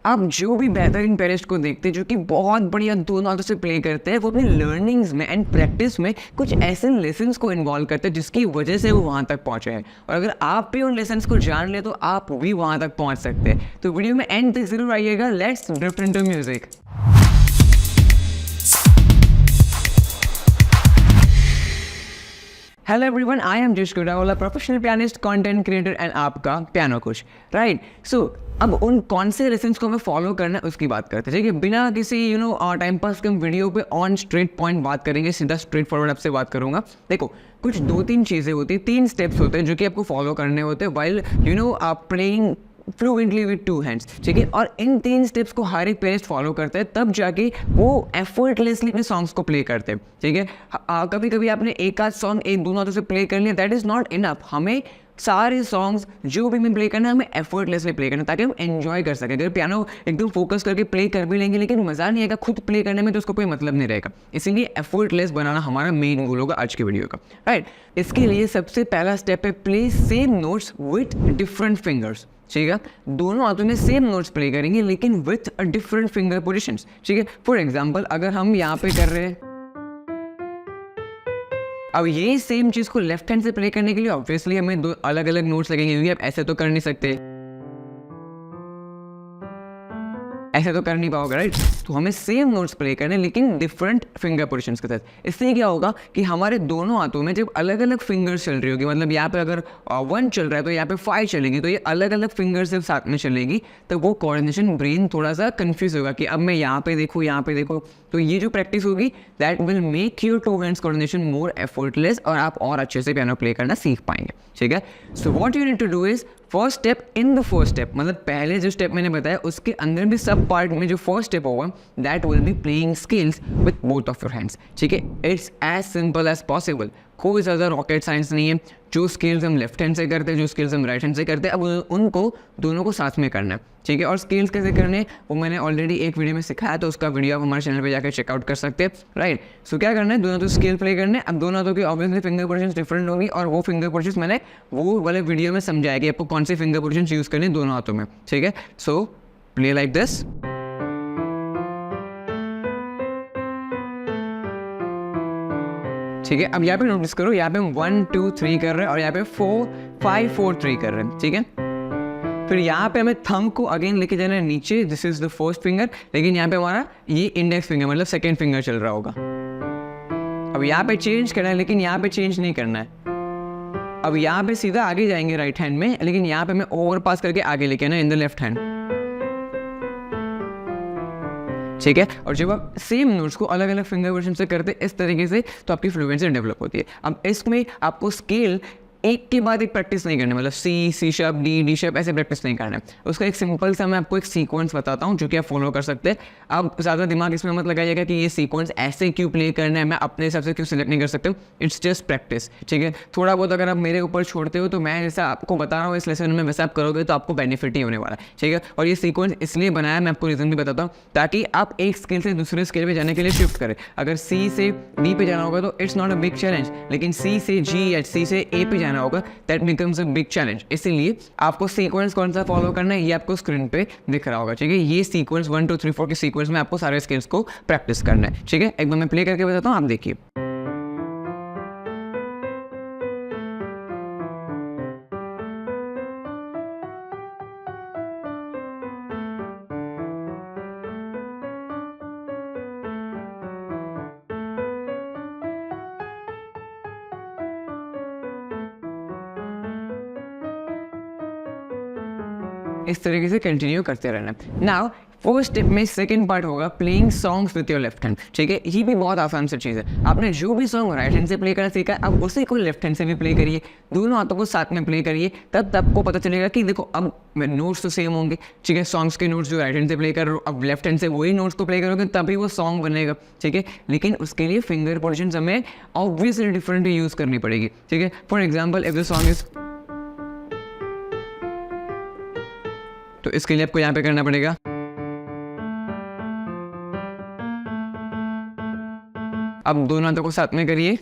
आप जो भी बेहतरीन पियानिस्ट को देखते हैं जो कि बहुत बढ़िया दोनों हाथों से प्ले करते हैं, वो अपनी लर्निंग्स में एंड प्रैक्टिस में कुछ ऐसे लेसन्स को इन्वॉल्व करते हैं जिसकी वजह से वो वहाँ तक पहुँचे हैं। और अगर आप भी उन लेसन्स को जान ले तो आप भी वहाँ तक पहुँच सकते हैं। तो वीडियो में एंड तक जरूर आइएगा। Let's drift into music. Hello everyone, I am Jash Gudawala, professional pianist, content creator and आपका पियानो कोच। राइट, सो अब उन कौन से लेसन्स को हमें फॉलो करना है उसकी बात करते हैं। ठीक है, बिना किसी टाइम पास के हम वीडियो पे ऑन स्ट्रेट पॉइंट बात करेंगे, सीधा स्ट्रेट फॉरवर्ड आपसे बात करूंगा। देखो, कुछ 2-3 चीज़ें होती हैं, 3 स्टेप्स होते हैं जो कि आपको फॉलो करने होते हैं वाइल आप प्लेइंग फ्लुएंटली विद 2 हैंड्स। ठीक है, और इन 3 स्टेप्स को हर एक पियानिस्ट फॉलो करता है, तब जाके वो एफर्टलेसली अपने सॉन्ग्स को प्ले करते हैं। ठीक है, कभी कभी आपने एक आध सॉन्ग एक दोनों हाथों से प्ले कर लिया, दैट इज़ नॉट इनफ। हमें सारे सॉन्ग्स जो भी हमें प्ले करना है, हमें एफर्टलेसली प्ले करना है ताकि हम एंजॉय कर सकें। अगर पियानो एकदम फोकस करके प्ले कर भी लेंगे लेकिन मज़ा नहीं आएगा खुद प्ले करने में, तो उसको कोई मतलब नहीं रहेगा। इसीलिए एफर्टलेस बनाना हमारा मेन गोल होगा आज के वीडियो का। राइट, इसके लिए सबसे पहला स्टेप है play same notes with different fingers. ठीक है, दोनों हाथों में सेम नोट्स प्ले करेंगे लेकिन with a different finger positions. ठीक है, फॉर एग्जांपल अगर हम यहाँ पे कर रहे हैं, अब ये सेम चीज़ को लेफ्ट हैंड से प्ले करने के लिए ऑब्वियसली हमें 2 अलग अलग नोट्स लगेंगे, क्योंकि आप ऐसे तो कर नहीं सकते, ऐसे तो कर नहीं पाओगे। राइट, तो हमें सेम नोट्स प्ले करने लेकिन डिफरेंट फिंगर पोजिशंस के साथ। इससे क्या होगा कि हमारे दोनों हाथों में जब अलग अलग फिंगर्स चल रही होगी, मतलब यहाँ पे अगर 1 चल रहा है तो यहाँ पे 5 चलेगी, तो ये अलग अलग फिंगर्स जब साथ में चलेगी तो वो कोऑर्डिनेशन ब्रेन थोड़ा सा कंफ्यूज होगा कि अब मैं यहाँ पे देखूँ, यहाँ पे देखो। तो ये जो प्रैक्टिस होगी that will make your 2 hands coordination more effortless और आप और अच्छे से पियानो प्ले करना सीख पाएंगे। ठीक है, so what you need to do is first step in the first step, मतलब पहले जो स्टेप मैंने बताया उसके अंदर भी सब पार्ट में जो फर्स्ट स्टेप होगा that will be playing scales with both of your hands. ठीक है, it's as simple as possible, कोई ज़्यादा रॉकेट साइंस नहीं है। जो स्केल्स हम लेफ्ट हैंड से करते हैं, जो स्केल्स हम राइट हैंड से करते हैं, अब उनको दोनों को साथ में करना है। ठीक है, और स्केल्स कैसे करने वो मैंने ऑलरेडी एक वीडियो में सिखाया, तो उसका वीडियो आप हमारे चैनल पे जाकर चेकआउट कर सकते हैं। राइट, सो क्या करना है, दोनों तो स्केल प्ले करने हैं। अब दोनों हाथों की ऑब्वियसली फिंगर पोजिशंस डिफरेंट होगी, और वो फिंगर पोजिशंस मैंने वो वाले वीडियो में समझाया कि आपको कौन सी फिंगर पोजिशंस यूज़ करनी है दोनों हाथों में। ठीक है, सो प्ले लाइक दिस। ठीक है, अब यहाँ पे नोटिस करो, यहाँ पे हम 1 2 3 कर रहे हैं और यहाँ पे 4 5 4 3 कर रहे हैं। ठीक है, फिर यहाँ पे हमें थंब को अगेन लेके जाना है नीचे, this is the first finger, लेकिन यहाँ पे हमारा ये इंडेक्स फिंगर मतलब सेकेंड फिंगर चल रहा होगा। अब यहाँ पे चेंज करना है लेकिन यहाँ पे चेंज नहीं करना है। अब यहाँ पे सीधा आगे जाएंगे राइट हैंड में, लेकिन यहाँ पे हमें ओवर पास करके आगे लेके आना इन द लेफ्ट हैंड। ठीक है, और जब आप सेम नोट्स को अलग अलग फिंगर पोजिशन से करते इस तरीके से तो आपकी फ्लुएंसी डेवलप होती है। अब इसमें आपको स्केल एक के बाद एक प्रैक्टिस नहीं करना, मतलब सी शार्प डी शार्प ऐसे प्रैक्टिस नहीं करना है। उसका एक सिंपल सा मैं आपको एक सीक्वेंस बताता हूँ जो कि आप फॉलो कर सकते हैं। आप ज़्यादा दिमाग इसमें मत लगाइएगा कि ये सीक्वेंस ऐसे क्यों प्ले करना है, मैं अपने हिसाब से क्यों सिलेक्ट नहीं कर सकते हूँ। It's just practice. ठीक है, थोड़ा बहुत अगर आप मेरे ऊपर छोड़ते हो तो मैं जैसा आपको बता रहा हूँ इस लेसन में वैसे आप करोगे तो आपको बेनिफिट ही होने वाला है। ठीक है, और ये सीक्वेंस इसलिए बनाया, मैं आपको रीज़न भी बताता हूँ, ताकि आप एक स्केल से दूसरे स्केल पे जाने के लिए शिफ्ट करें। अगर सी से डी पे जाना होगा तो it's not a big challenge, लेकिन सी से जी या सी से ए पे जाना होगा that becomes a big challenge। इसीलिए आपको सीक्वेंस कौन सा फॉलो करना है ये आपको स्क्रीन पे दिख रहा होगा। ठीक है, ये सीक्वेंस 1 2 3 4 के सीक्वेंस में आपको सारे स्केल्स को प्रैक्टिस करना है। ठीक है, एक बार मैं प्ले करके बताता हूँ, आप देखिए। इस तरीके से कंटिन्यू करते रहना। नाउ फर्स्ट स्टेप में सेकंड पार्ट होगा playing songs with your left hand. ठीक है, ये भी बहुत आसान सी चीज़ है। आपने जो भी सॉन्ग राइट हैंड से प्ले करना सीखा है, अब उसी को लेफ्ट हैंड से भी प्ले करिए, दोनों हाथों को साथ में प्ले करिए, तब आपको पता चलेगा कि देखो अब नोट्स तो सेम होंगे। ठीक है, सॉन्ग्स के नोट्स जो राइट हैंड से प्ले कर रहे हो, अब लेफ्ट हैंड से वही नोट्स को प्ले करोगे तभी वो सॉन्ग बनेगा। ठीक है, लेकिन उसके लिए फिंगर पोजिशन हमें ऑब्वियसली डिफरेंट यूज़ करनी पड़ेगी। ठीक है, for example if the song is, तो इसके लिए आपको यहाँ पे करना पड़ेगा अब दोनों हाथों को साथ में करिए,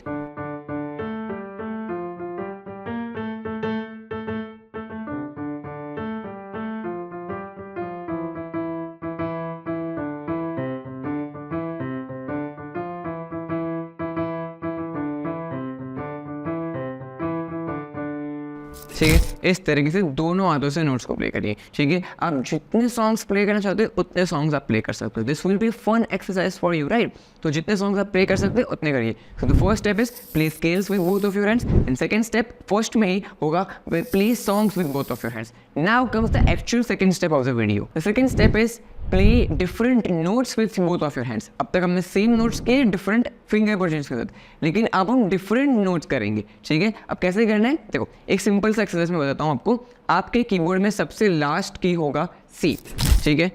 ठीक है। इस तरीके से दोनों हाथों से नोट्स को प्ले करिए, ठीक है। आप जितने सॉन्ग्स प्ले करना चाहते हो उतने सॉन्ग्स आप प्ले कर सकते हो। This will be fun exercise for you, right. तो जितने सॉन्ग्स आप प्ले कर सकते हो उतने करिए। So the first step is play scales with both of your hands, and second step first में ही होगा play songs with both of your hands. Now comes the actual second step of the video. The second step is play different notes with both of your hands. अब तक हमने same notes किए different finger positions के साथ, लेकिन अब हम different notes करेंगे, ठीक है। अब कैसे करना है देखो, एक सिंपल सा एक्सरसाइज में बताता हूँ आपको। आपके कीबोर्ड में सबसे लास्ट की होगा सी, ठीक है।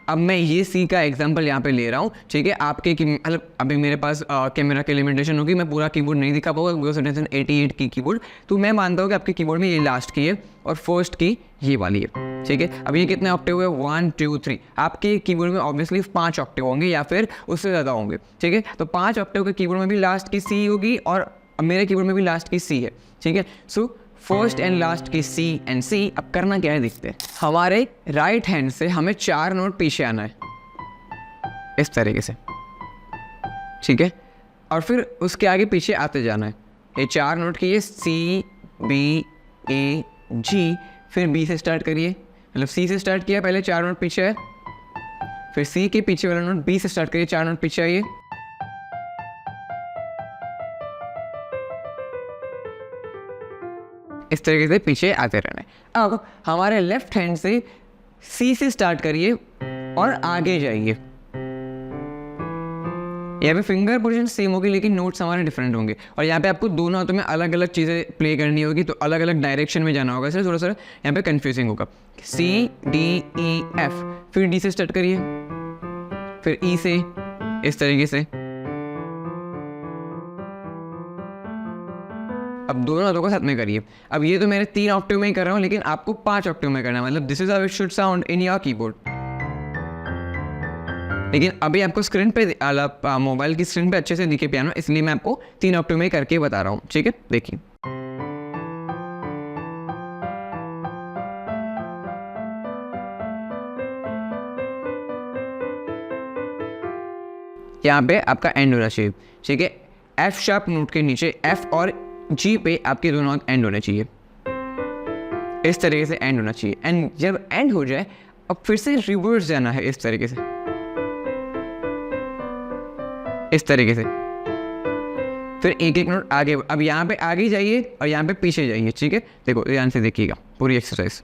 अब मैं ये सी का एग्जांपल यहाँ पे ले रहा हूँ, ठीक है। आपके मतलब अभी मेरे पास कैमरा की लिमिटेशन होगी, मैं पूरा कीबोर्ड नहीं दिखा पाऊंगा बिकॉज इट इज एन 88 की कीबोर्ड। तो मैं मानता हूँ कि आपके कीबोर्ड में ये लास्ट की है और फर्स्ट की ये वाली है, ठीक है। अब ये कितने ऑक्टेव हुए, 1 2 3। आपके कीबोर्ड में ऑब्वियसली 5 ऑक्टेव होंगे या फिर उससे ज़्यादा होंगे, ठीक है। तो 5 ऑक्टेव के कीबोर्ड में भी लास्ट की सी होगी और मेरे कीबोर्ड में भी लास्ट की सी है, ठीक है। सो फर्स्ट एंड लास्ट की सी एंड सी। अब करना क्या है देखते हैं। हमारे राइट हैंड से हमें 4 नोट पीछे आना है इस तरीके से, ठीक है। और फिर उसके आगे पीछे आते जाना है। ये 4 नोट की, सी बी ए जी, फिर बी से स्टार्ट करिए, मतलब सी से स्टार्ट किया, पहले 4 नोट पीछे है, फिर सी के पीछे वाला नोट बी से स्टार्ट करिए, 4 नोट पीछे आइए, इस तरीके से पीछे आते रहना है। अब हमारे लेफ्ट हैंड से सी से स्टार्ट करिए और आगे जाइए। यहाँ पे फिंगर पोजीशन सेम होगी लेकिन नोट्स हमारे डिफरेंट होंगे, और यहाँ पे आपको दोनों हाथों में अलग अलग चीज़ें प्ले करनी होगी, तो अलग अलग डायरेक्शन में जाना होगा, इसलिए थोड़ा सा यहाँ पे कंफ्यूजिंग होगा। सी डी ई एफ, फिर डी से स्टार्ट करिए, फिर ई से, इस तरीके से। अब दोनों हाथों को साथ में करिए। अब ये तो मेरे 3 ऑक्टेव में ही कर रहा हूँ, लेकिन आपको 5 ऑक्टेव में करना है, मतलब this is how it should sound in your keyboard. लेकिन अभी आपको स्क्रीन पे मोबाइल की स्क्रीन पे अच्छे से दिखे पियानो, इसलिए मैं आपको 3 ऑक्टेव में करके बता रहा हूँ, ठीक है। देखिए यहाँ पे आपका एंड होना चाहिए, ठीक है। एफ शार्प नोट के नीचे एफ और जी पे आपके दोनों हाथ एंड होने चाहिए, इस तरीके से एंड होना चाहिए। एंड जब एंड हो जाए अब फिर से रिवर्स जाना है, इस तरीके से, इस तरीके से, फिर एक एक नोट आगे। अब यहाँ पे आगे जाइए और यहाँ पे पीछे जाइए, ठीक है। देखो ध्यान से देखिएगा पूरी एक्सरसाइज।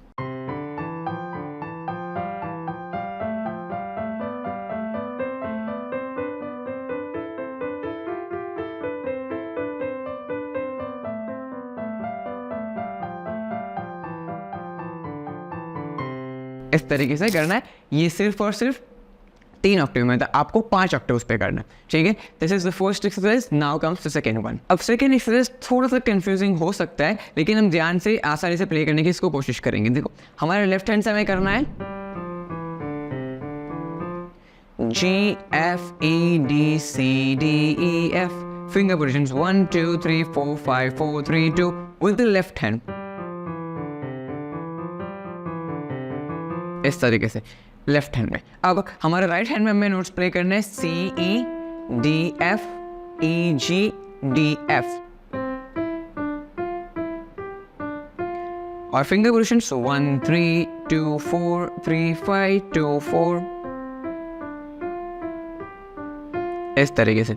इस तरीके से करना है। ये सिर्फ और सिर्फ 3 ऑक्टेव में था, आपको 5 ऑक्टेव पे करना है, ठीक है। This is the first exercise. Now comes the second one. अब सेकंड एक्सरसाइज थोड़ा सा कंफ्यूजिंग हो सकता है, लेकिन हम ध्यान से आसानी से प्ले करने की इसको कोशिश करेंगे। देखो हमारे लेफ्ट हैंड से हमें करना है G F E D C D E F, finger positions 1 2 3 4 5 4 3 2 with the left hand, इस तरीके से लेफ्ट हैंड में। अब हमारे राइट हैंड में हमें नोट्स प्ले करने हैं C E D F E G D F, और फिंगर पोजीशंस 1 3 2 4 3 5 2 4, इस तरीके से।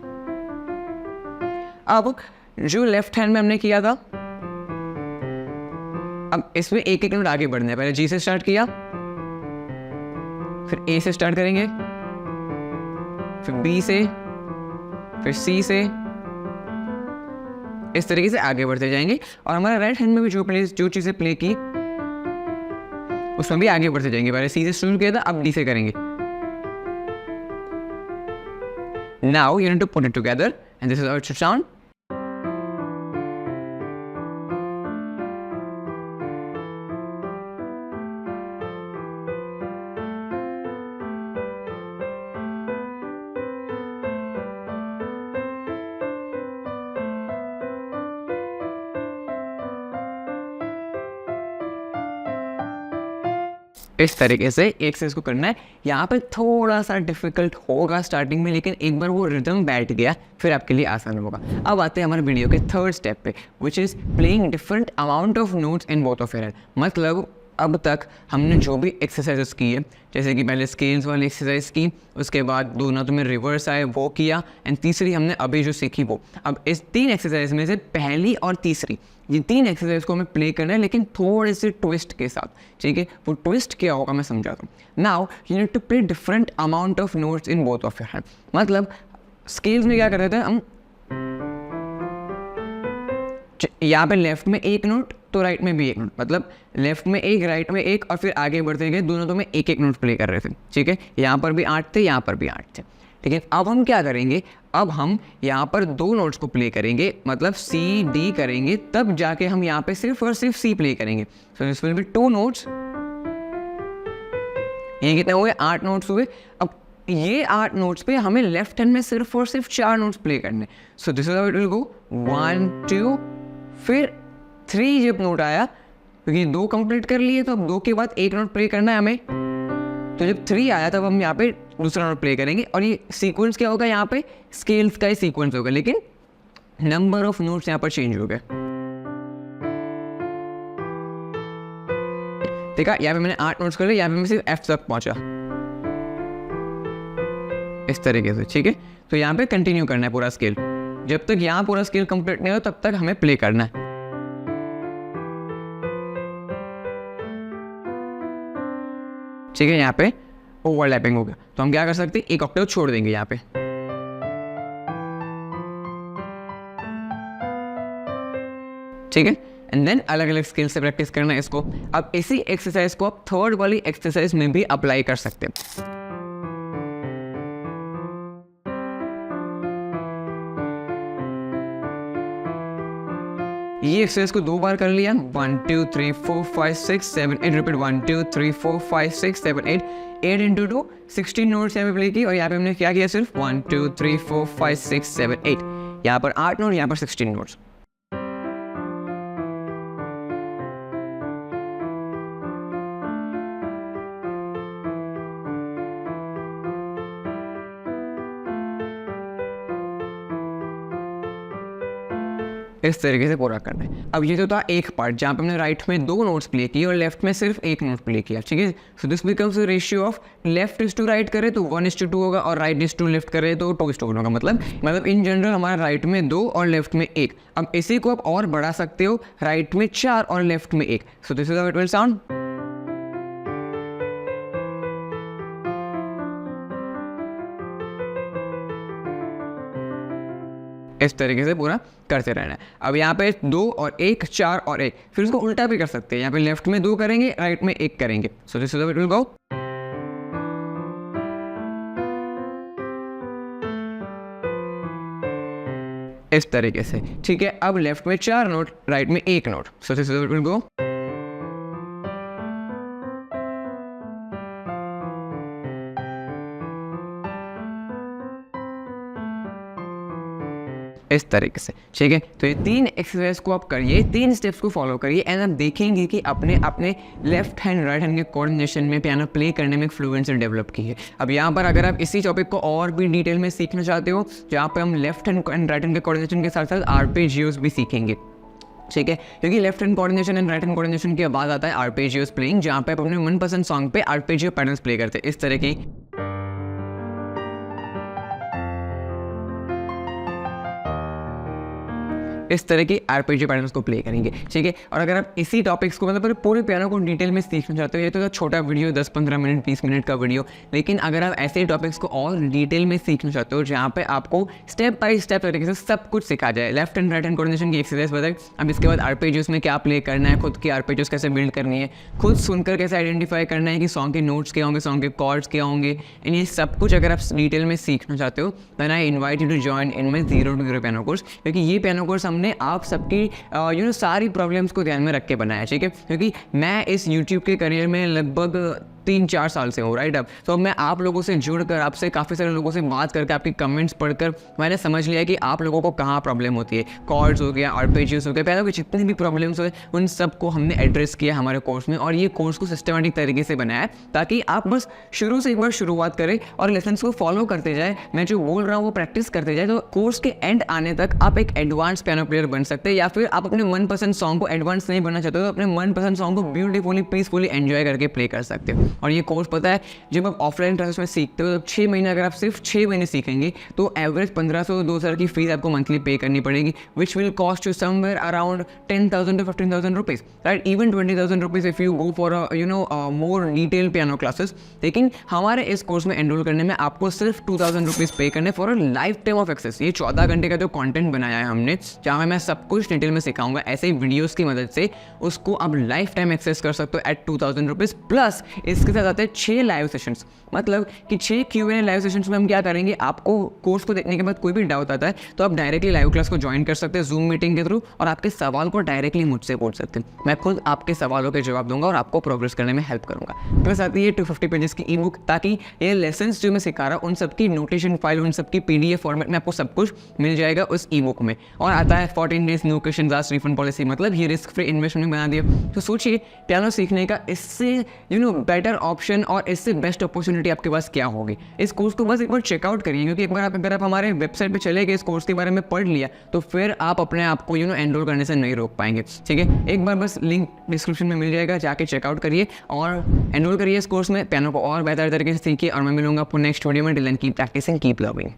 अब जो लेफ्ट हैंड में हमने किया था, अब इसमें एक एक नोट आगे बढ़ना है। पहले जी से स्टार्ट किया, फिर ए से स्टार्ट करेंगे, फिर बी से, फिर सी से, इस तरीके से आगे बढ़ते जाएंगे। और हमारे राइट हैंड में भी जो चीजें प्ले की उसमें भी आगे बढ़ते जाएंगे। पहले सी से शुरू किया था, अब डी से करेंगे। Now you need to put it together, and this is how it should sound. इस तरीके से एक्सरसाइज को करना है। यहाँ पे थोड़ा सा डिफिकल्ट होगा स्टार्टिंग में, लेकिन एक बार वो रिदम बैठ गया फिर आपके लिए आसान होगा। अब आते हैं हमारे वीडियो के थर्ड स्टेप पे, which is playing different amount of notes in both of your hand. मतलब अब तक हमने जो भी एक्सरसाइजेस की है, जैसे कि पहले स्केल्स वाली एक्सरसाइज की, उसके बाद दोनों तो में रिवर्स आए वो किया, एंड तीसरी हमने अभी जो सीखी वो। अब इस 3 एक्सरसाइज में से पहली और तीसरी, ये 3 एक्सरसाइज को हमें प्ले करना है, लेकिन थोड़े से ट्विस्ट के साथ, ठीक है। वो ट्विस्ट क्या होगा मैं समझाता हूँ। Now you need to play different amount of notes in both of your hand. मतलब स्केल्स में क्या कर रहे थे हम, यहाँ पे लेफ्ट में एक नोट तो राइट में भी एक नोट, मतलब लेफ्ट में एक राइट में एक, और फिर आगे बढ़ते गए दोनों तो में एक एक नोट प्ले कर रहे थे, ठीक है। यहाँ पर भी 8 थे, यहाँ पर भी 8 थे, ठीक है। अब हम क्या करेंगे, अब हम यहाँ पर 2 नोट्स को प्ले करेंगे, मतलब सी डी करेंगे, तब जाके हम यहाँ पे सिर्फ और सिर्फ सी प्ले करेंगे। So this will B 2 notes. ये कितने हुए, 8 नोट्स हुए। अब ये 8 नोट्स पे हमें लेफ्ट हैंड में सिर्फ और सिर्फ 4 नोट्स प्ले करने। So this is how it will go 1 2, फिर 3 जब नोट आया, क्योंकि 2 कंप्लीट कर लिए तो अब 2 के बाद 1 नोट प्ले करना है हमें। तो जब 3 आया तब हम यहाँ पे दूसरा नोट प्ले करेंगे, और ये सीक्वेंस क्या होगा, यहाँ पे स्केल्स का ही सीक्वेंस होगा, लेकिन नंबर ऑफ नोट्स यहाँ पर चेंज हो गए। देखा, यहाँ पे मैंने 8 नोट्स कर लिए, यहाँ पे मैं सिर्फ F तक पहुंचा, इस तरीके से, ठीक है। तो यहाँ पे कंटिन्यू करना है पूरा स्केल, जब तक यहाँ पूरा स्केल कंप्लीट नहीं हो तब तक हमें प्ले करना है। ठीक है, यहाँ पे ओवरलैपिंग हो गया, तो हम क्या कर सकते हैं, एक ऑक्टेव छोड़ देंगे यहाँ पे, ठीक है। एंड देन अलग अलग स्किल से प्रैक्टिस करना है इसको। अब इसी एक्सरसाइज को आप थर्ड वाली एक्सरसाइज में भी अप्लाई कर सकते हैं। ये एक्सरसाइज को 2 बार कर लिया, 1 2 3 4 5 6 7 8, रिपीट 1 2 3 4 5 6 7 8, 8 इंटू 2 16 नोट्स यहाँ पे प्ले की, और यहाँ पे हमने क्या किया, सिर्फ 1 2 3 4 5 6 7 8, यहाँ पर 8 नोट, यहाँ पर 16 नोट्स। इस तरीके से पूरा करना है। अब ये तो था एक पार्ट जहाँ पे हमने राइट में 2 नोट्स प्ले किए और लेफ्ट में सिर्फ 1 नोट प्ले किया, ठीक है। So this becomes ratio of left is to right करे तो 1:2 होगा, और राइट इज टू लेफ्ट करे तो 2:1 होगा। मतलब इन जनरल हमारा राइट में 2 और लेफ्ट में 1। अब इसी को आप और बढ़ा सकते हो, राइट में 4 और लेफ्ट में 1। So this is how it will sound. इस तरीके से पूरा करते रहना है। अब यहाँ पे 2 और 1, 4 और 1, फिर उसको उल्टा भी कर सकते हैं, यहाँ पे लेफ्ट में 2 करेंगे, राइट में 1 करेंगे। So this is how it will go. इस तरीके से, ठीक है। अब लेफ्ट में 4 नोट, राइट में 1 note. So this is how it will go. इस तरीके से, ठीक है। तो ये 3 एक्सरसाइज को आप करिए, 3 स्टेप्स को फॉलो करिए, एंड आप देखेंगे कि अपने अपने लेफ्ट हैंड राइट हैंड के कोऑर्डिनेशन में पियानो प्ले करने में एक फ्लुएंसी डेवलप की है। अब यहाँ पर अगर आप इसी टॉपिक को और भी डिटेल में सीखना चाहते हो, जहाँ पे हम left hand and right hand के कोऑर्डिनेशन के साथ साथ आर्पेजियोस भी सीखेंगे, ठीक है। क्योंकि left hand coordination and right hand coordination के बाद आता है आर्पेजियोस प्लेइंग, जहाँ पे आप अपने मनपसंद सॉन्ग पे आर्पेजियो पैटर्न्स प्ले करते हैं, इस तरह की। इस तरह के आर्पेजियो पैटर्न्स को प्ले करेंगे, ठीक है। और अगर आप इसी टॉपिक्स को मतलब पूरे पियानो को डिटेल में सीखना चाहते हो, ये तो छोटा वीडियो 10-15 मिनट 20 मिनट का वीडियो, लेकिन अगर आप ऐसे टॉपिक्स को और डिटेल में सीखना चाहते हो जहाँ पे आपको स्टेप बाय स्टेप तरीके से सब कुछ सिखा जाए, left and right hand coordination की एक्सरसाइज बताए, अब इसके बाद आर्पेजियोस में क्या प्ले करना है, खुद की आर्पेजियोस कैसे बिल्ड करनी है, खुद सुनकर कैसे आइडेंटिफाई करना है कि सॉन्ग के नोट्स क्या होंगे, सॉन्ग के कॉर्ड्स क्या होंगे, एंड ये सब कुछ अगर आप डिटेल में सीखना चाहते हो, then I invite you to join in my 0 to 0 piano course. क्योंकि ये पियानो कोर्स हमने आप सबकी सारी प्रॉब्लम्स को ध्यान में रख के बनाया, ठीक है। क्योंकि मैं इस यूट्यूब के करियर में लगभग 3-4 साल से हूँ, राइट। अब तो मैं आप लोगों से जुड़कर, आपसे काफ़ी सारे लोगों से बात करके, आपकी कमेंट्स पढ़कर मैंने समझ लिया कि आप लोगों को कहाँ प्रॉब्लम होती है। कॉर्ड्स हो गया, आर्पेजियोस हो गया, पहले के जितनी भी प्रॉब्लम्स हुए उन सबको हमने एड्रेस किया हमारे कोर्स में, और ये कोर्स को सिस्टमेटिक तरीके से बनाया है ताकि आप बस शुरू से एक बार शुरुआत करें और लेसन्स को फॉलो करते जाए, मैं जो बोल रहा हूँ वो प्रैक्टिस करते जाए, तो कोर्स के एंड आने तक आप एक एडवांस पियानो प्लेयर बन सकते हैं। या फिर आप अपने मनपसंद सॉन्ग को एडवांस नहीं बनना चाहते हो तो अपने मनपसंद सॉन्ग को ब्यूटीफुली पीसफुली एंजॉय करके प्ले कर सकते हो। और ये कोर्स पता है जब आप ऑफलाइन क्लासेस में सीखते हो, 6 महीने अगर आप सिर्फ 6 महीने सीखेंगे तो एवरेज 1500-2000 की फीस आपको मंथली पे करनी पड़ेगी, which will cost you somewhere around 10,000 to 15,000 rupees, right, even 20,000 rupees if you go for more detail piano classes. लेकिन हमारे इस कोर्स में एनरोल करने में आपको सिर्फ 2,000 रुपीज़ पे करने for a lifetime of access. ये 14 घंटे का जो कंटेंट बनाया है हमने, जहाँ मैं सब कुछ डिटेल में सिखाऊंगा ऐसे ही वीडियोस की मदद से, उसको आप लाइफ टाइम एक्सेस कर सकते हो एट 2,000 रुपीज़। प्लस इसके साथ आते हैं 6 लाइव सेशंस, मतलब कि 6 Q&A लाइव सेशंस में हम क्या करेंगे, आपको कोर्स को देखने के बाद कोई भी डाउट आता है तो आप डायरेक्टली लाइव क्लास को ज्वाइन कर सकते हैं जूम मीटिंग के थ्रू, और आपके सवाल को डायरेक्टली मुझसे पूछ सकते हैं। मैं खुद आपके सवालों के जवाब दूंगा और आपको प्रोग्रेस करने में हेल्प करूंगा। प्लस आती है 250 पेजेस की ई बुक, ताकि ये लेसन्स जो मैं सिखा रहा हूँ उन सबकी नोटेशन फाइल, उन सबकी PDF फॉर्मेट में आपको सब कुछ मिल जाएगा उस ई बुक में। और आता है 14 days no question asked refund policy, मतलब ये रिस्क फ्री इन्वेस्टमेंट बना दिया। तो सोचिए पियानो सीखने का इससे बेटर ऑप्शन और इससे बेस्ट अपॉर्चुनिटी आपके पास क्या होगी। इस कोर्स को बस एक बार चेकआउट करिए, क्योंकि एक बार अगर आप हमारे वेबसाइट पे चले गए, इस कोर्स के बारे में पढ़ लिया, तो फिर आप अपने आप को एनरोल करने से नहीं रोक पाएंगे, ठीक है। एक बार बस लिंक डिस्क्रिप्शन में मिल जाएगा, जाके चेकआउट करिए और एनरोल करिए इस कोर्स में। पियानो को और बेहतर तरीके से सीखिए, और मैं मिलूंगा आपको नेक्स्ट वीडियो में। Till then keep practising, keep loving.